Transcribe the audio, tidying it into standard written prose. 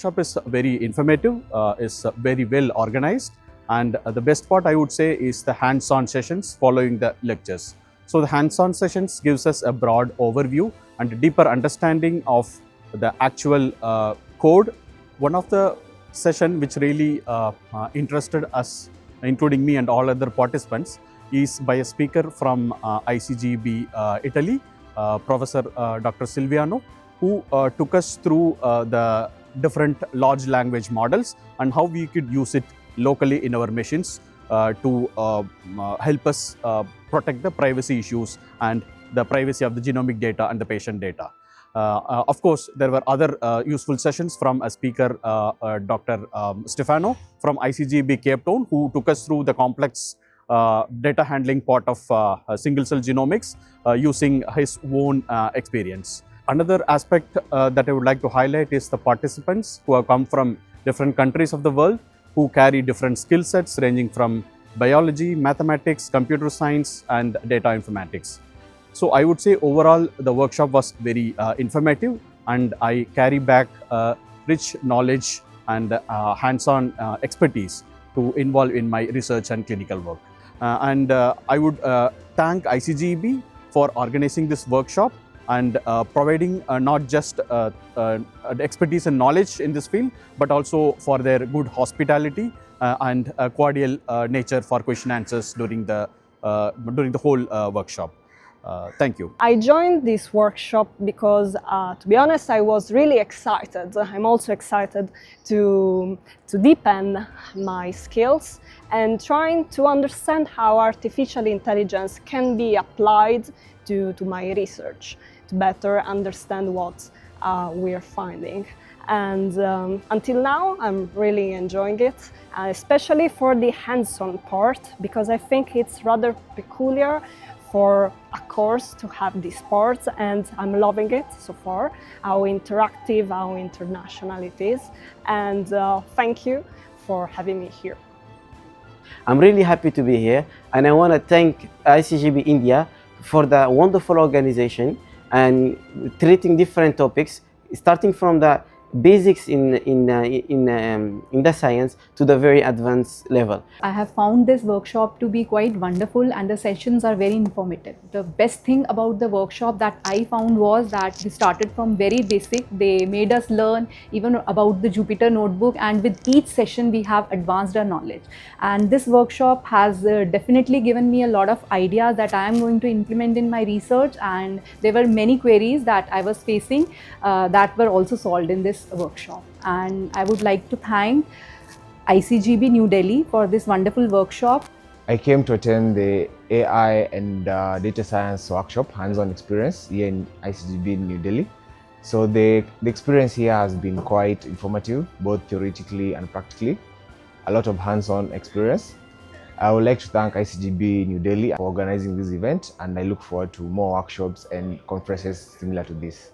workshop is very informative, is very well organized, and the best part I would say is the hands-on sessions following the lectures. So the hands-on sessions gives us a broad overview and a deeper understanding of the actual code. One of the session which really interested us, including me and all other participants, is by a speaker from ICGEB Italy, Professor Dr. Silviano, who took us through the different large language models and how we could use it locally in our machines to help us protect the privacy issues and the privacy of the genomic data and the patient data. Of course, there were other useful sessions from a speaker, Dr. Stefano from ICGEB Cape Town, who took us through the complex data handling part of single-cell genomics using his own experience. Another aspect that I would like to highlight is the participants who have come from different countries of the world, who carry different skill sets ranging from biology, mathematics, computer science, and data informatics. So I would say overall the workshop was very informative, and I carry back rich knowledge and hands-on expertise to involve in my research and clinical work. I would thank ICGEB for organizing this workshop and providing not just expertise and knowledge in this field, but also for their good hospitality and cordial nature for question answers during the whole workshop. Thank you. I joined this workshop because, to be honest, I was really excited. I'm also excited to deepen my skills and trying to understand how artificial intelligence can be applied to my research to better understand what we're finding. And until now, I'm really enjoying it, especially for the hands-on part, because I think it's rather peculiar for a course to have these parts, and I'm loving it so far, how interactive, how international it is. And thank you for having me here. I'm really happy to be here, and I want to thank ICGEB India for the wonderful organization and treating different topics, starting from the basics in the science to the very advanced level. I have found this workshop to be quite wonderful, and the sessions are very informative. The best thing about the workshop that I found was that we started from very basic. They made us learn even about the Jupyter notebook, and with each session we have advanced our knowledge. And this workshop has definitely given me a lot of ideas that I am going to implement in my research, and there were many queries that I was facing that were also solved in this workshop. And I would like to thank ICGEB New Delhi for this wonderful workshop. I came to attend the AI and data science workshop, hands-on experience here in ICGEB New Delhi. So the experience here has been quite informative, both theoretically and practically. A lot of hands-on experience. I would like to thank ICGEB New Delhi for organizing this event, and I look forward to more workshops and conferences similar to this.